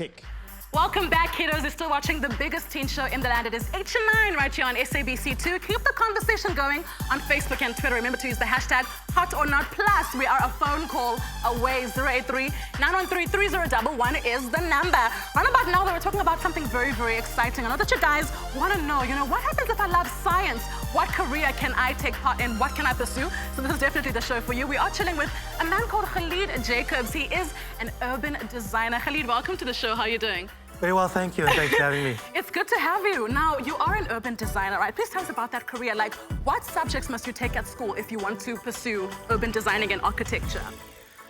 Architect. Welcome back, kiddos. You're still watching the biggest teen show in the land. It is H9 right here on SABC2. Keep the conversation going on Facebook and Twitter. Remember to use the hashtag #HotOrNot. Plus, we are a phone call away. 083-913-3011 is the number. Right about now, we're talking about something very, very exciting. I know that you guys want to know, what happens if I love science? What career can I take part in? What can I pursue? So this is definitely the show for you. We are chilling with a man called Khaleed Jacobs. He is an urban designer. Khaleed, welcome to the show. How are you doing? Very well, thank you, and thanks for having me. It's good to have you. Now, you are an urban designer, right? Please tell us about that career. Like, what subjects must you take at school if you want to pursue urban designing and architecture?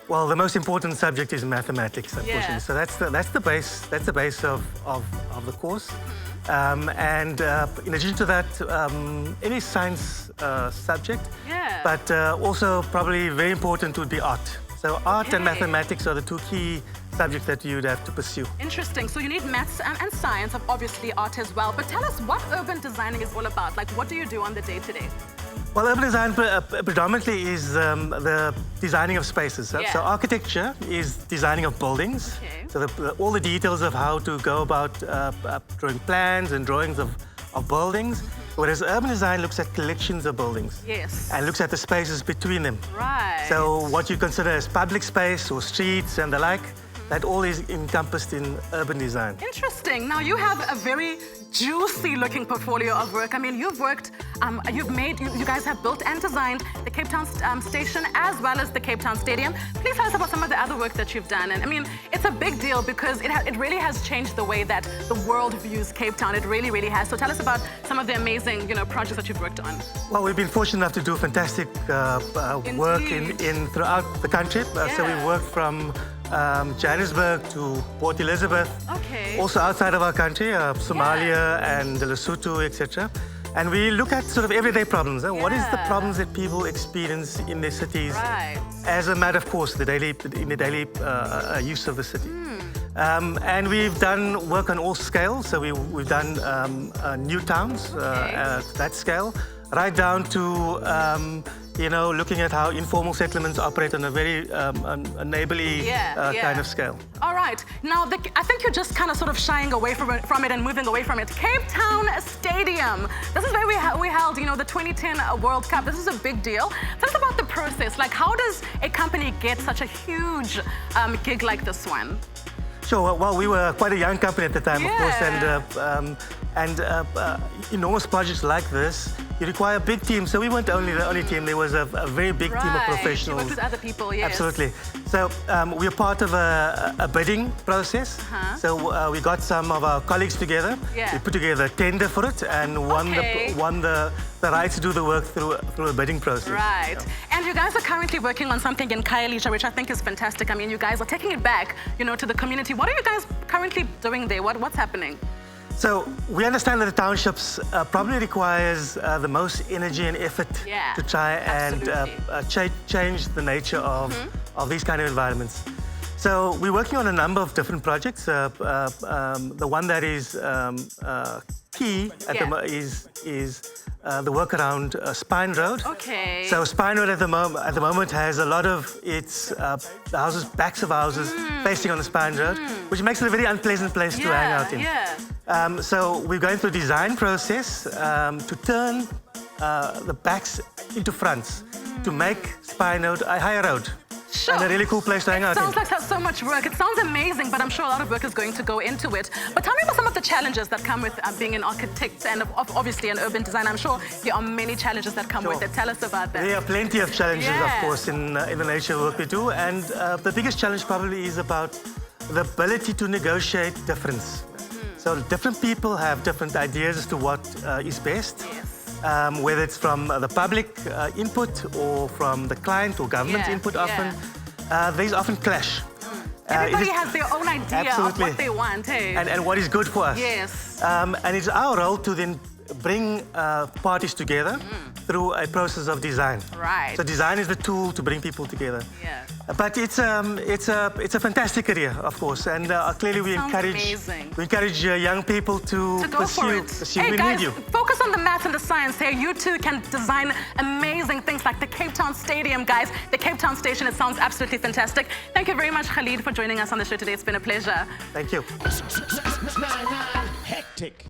Well, the most important subject is mathematics, unfortunately. Yeah. So that's the base of the course. And in addition to that, any science subject. Yeah. But also probably very important would be art. So art and mathematics are the two key subjects that you'd have to pursue. Interesting. So you need maths and science, obviously art as well. But tell us what urban designing is all about. Like, what do you do on the day-to-day? Well, urban design predominantly is the designing of spaces. Yeah. So architecture is designing of buildings. Okay. So all the details of how to go about drawing plans and drawings of buildings. Whereas urban design looks at collections of buildings. Yes. And looks at the spaces between them. Right. So what you consider as public space or streets and the like, that all is encompassed in urban design. Interesting. Now, you have a very juicy-looking portfolio of work. I mean, you've worked, you guys have built and designed the Cape Town station as well as the Cape Town Stadium. Please tell us about some of the other work that you've done. And I mean, it's a big deal because it really has changed the way that the world views Cape Town. It really, really has. So tell us about some of the amazing, projects that you've worked on. Well, we've been fortunate enough to do fantastic work throughout the country. So we worked from Johannesburg to Port Elizabeth. Okay. Also outside of our country, Somalia and Lesotho, etc. And we look at sort of everyday problems. What is the problems that people experience in their cities as a matter of course, in the daily use of the city. And we've done work on all scales. So we've done new towns at that scale, right down to looking at how informal settlements operate on a very neighborly kind of scale. All right. Now, I think you're just kind of sort of shying away from it and moving away from it. Cape Town Stadium. This is where we held, the 2010 World Cup. This is a big deal. Tell us about the process. Like, how does a company get such a huge gig like this one? Sure. Well, we were quite a young company at the time, of course, and enormous projects like this, you require a big team. So we weren't the only team. There was a very big team of professionals. You worked with other people, yes. Absolutely. So we were part of a bidding process. So we got some of our colleagues together. Yeah. We put together a tender for it and won the right to do the work through a bidding process. Right. And you guys are currently working on something in Khaleed, which I think is fantastic. I mean, you guys are taking it back, to the community. What are you guys currently doing there? What's happening? So we understand that the townships probably requires the most energy and effort to try and change the nature of these kind of environments. So we're working on a number of different projects. The one that is key at the is the work around Spine Road. Okay. So Spine Road at the moment has a lot of its houses, backs of houses facing on the Spine Road, which makes it a very unpleasant place to hang out in. So we're going through a design process to turn the backs into fronts to make Spine Road a higher road. Sure. And a really cool place to hang out in. It sounds like that's so much work. It sounds amazing, but I'm sure a lot of work is going to go into it. But tell me about some of the challenges that come with being an architect and obviously an urban designer. I'm sure there are many challenges that come with it. Tell us about that. There are plenty of challenges, of course, in the nature of work we do. And the biggest challenge probably is about the ability to negotiate difference. So different people have different ideas as to what is best. Whether it's from the public input or from the client or government input often, these often clash. Everybody has their own idea of what they want, hey? And what is good for us. Yes. And it's our role to then bring parties together, through a process of design. Right. So design is the tool to bring people together. Yeah. But it's a fantastic career, of course, and clearly we encourage young people to go for it. pursue. Hey We guys, need you. focus on the math and the science here. You too can design amazing things like the Cape Town Stadium, guys. The Cape Town Station, it sounds absolutely fantastic. Thank you very much, Khaleed, for joining us on the show today. It's been a pleasure. Thank you. Hectic.